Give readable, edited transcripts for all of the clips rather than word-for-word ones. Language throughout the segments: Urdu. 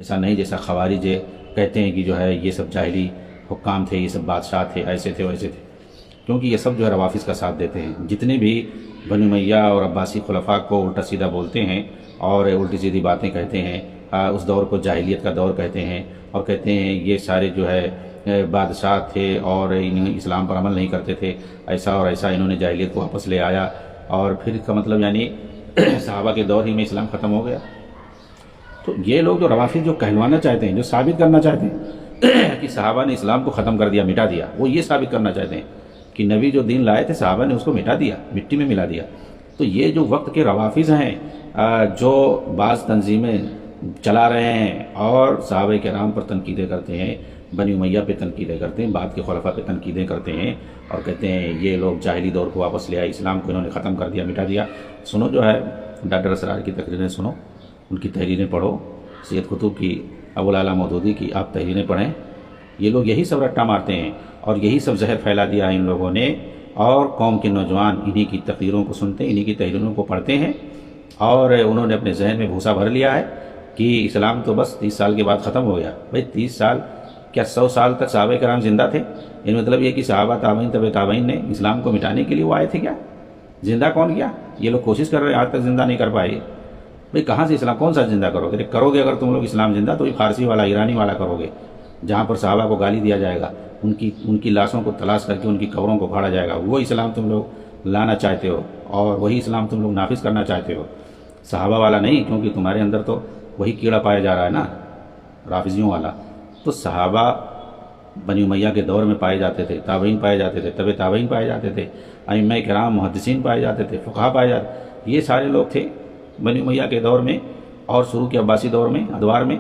ایسا نہیں جیسا خوارج کہتے ہیں کہ جو ہے یہ سب جاہلی حکام تھے، یہ سب بادشاہ تھے، ایسے تھے ویسے تھے، کیونکہ یہ سب جو ہے روافظ کا ساتھ دیتے ہیں۔ جتنے بھی بنی امیہ اور عباسی خلفاء کو الٹا سیدھا بولتے ہیں اور الٹی سیدھی باتیں کہتے ہیں، اس دور کو جاہلیت کا دور کہتے ہیں، اور کہتے ہیں یہ سارے جو ہے بادشاہ تھے اور انہیں اسلام پر عمل نہیں کرتے تھے، ایسا اور ایسا انہوں نے جاہلیت کو واپس لے آیا، اور پھر اس کا مطلب یعنی صحابہ کے دور ہی میں اسلام ختم ہو گیا۔ تو یہ لوگ جو روافظ جو کہلوانا چاہتے ہیں، جو ثابت کرنا چاہتے ہیں کہ صحابہ نے اسلام کو ختم کر دیا، مٹا دیا، وہ یہ ثابت کرنا چاہتے ہیں کہ نبی جو دین لائے تھے صحابہ نے اس کو مٹا دیا، مٹی میں ملا دیا۔ تو یہ جو وقت کے روافظ ہیں جو بعض تنظیمیں چلا رہے ہیں اور صحابہ کرام پر تنقیدیں کرتے ہیں، بنی امیہ پہ تنقیدیں کرتے ہیں، بعد کے خلفاء پہ تنقیدیں کرتے ہیں اور کہتے ہیں یہ لوگ جاہلی دور کو واپس لے آئے، اسلام کو انہوں نے ختم کر دیا، مٹا دیا۔ سنو جو ہے ڈاکٹر اسرار کی تقریریں سنو، ان کی تحریریں پڑھو، سید قطب کی، ابوالعلا مودودی کی آپ تحریریں پڑھیں۔ یہ لوگ یہی سب رٹا مارتے ہیں اور یہی سب زہر پھیلا دیا ہے ان لوگوں نے، اور قوم کے نوجوان انہی کی تقریروں کو سنتے ہیں، انہی کی تحریروں کو پڑھتے ہیں، اور انہوں نے اپنے ذہن میں بھوسا بھر لیا ہے کہ اسلام تو بس 30 سال کے بعد ختم ہو گیا۔ بھائی 30 سال کیا 100 سال تک صحابہ کرام زندہ تھے؟ ان مطلب یہ کہ صحابہ تابعین طبع تابعین نے اسلام کو مٹانے کے لیے وہ آئے تھے کیا؟ زندہ کون کیا؟ یہ لوگ کوشش کر رہے ہیں، آج تک زندہ نہیں کر پائے۔ بھئی کہاں سے اسلام کون سا زندہ کرو گے؟ کرو گے اگر تم لوگ اسلام زندہ تو یہ فارسی والا، ایرانی والا کرو گے، جہاں پر صحابہ کو گالی دیا جائے گا، ان کی لاشوں کو تلاش کر کے ان کی قبروں کو پھاڑا جائے گا، وہ اسلام تم لوگ لانا چاہتے ہو اور وہی اسلام تم لوگ نافذ کرنا چاہتے ہو، صحابہ والا نہیں، کیونکہ تمہارے اندر تو وہی کیڑا پایا جا رہا ہے نا، رافضیوں والا۔ تو صحابہ بنی امیہ کے دور میں پائے جاتے تھے، تابعین پائے جاتے تھے، طبع تابعین پائے جاتے تھے، ائمہ کرام محدثین پائے جاتے تھے، فقہا پائے جاتے، یہ سارے لوگ تھے بنی امیہ کے دور میں اور شروع کے عباسی دور میں، ادوار میں۔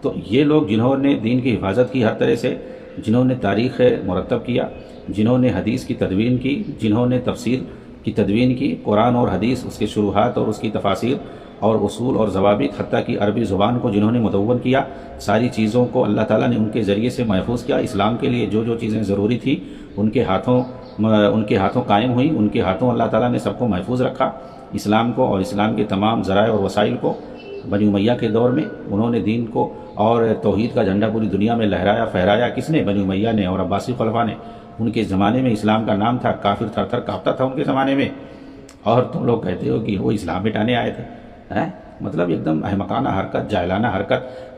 تو یہ لوگ جنہوں نے دین کی حفاظت کی ہر طرح سے، جنہوں نے تاریخ مرتب کیا، جنہوں نے حدیث کی تدوین کی، جنہوں نے تفسیر کی تدوین کی، قرآن اور حدیث، اس کے شروحات اور اس کی تفاسیر اور اصول اور ضوابط، حتیٰ کہ عربی زبان کو جنہوں نے مدون کیا، ساری چیزوں کو اللہ تعالیٰ نے ان کے ذریعے سے محفوظ کیا۔ اسلام کے لیے جو جو چیزیں ضروری تھی ان کے ہاتھوں قائم ہوئی، ان کے ہاتھوں اللہ تعالیٰ نے سب کو محفوظ رکھا، اسلام کو اور اسلام کے تمام ذرائع اور وسائل کو۔ بنی امیہ کے دور میں انہوں نے دین کو اور توحید کا جھنڈا پوری دنیا میں لہرایا، پھہرایا۔ کس نے؟ بنی امیہ نے اور عباسی خلفاء نے۔ ان کے زمانے میں اسلام کا نام تھا، کافر تھر تھر کانپتا تھا ان کے زمانے میں، اور تم لوگ کہتے ہو کہ وہ اسلام مٹانے آئے تھے۔ مطلب ایک دم احمقانہ حرکت،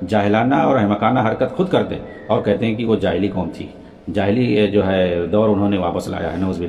جاہلانہ اور احمقانہ حرکت خود کرتے اور کہتے ہیں کہ وہ جاہلی قوم تھی، جاہلی جو ہے دور انہوں نے واپس لایا ہے، نعوذ باللہ۔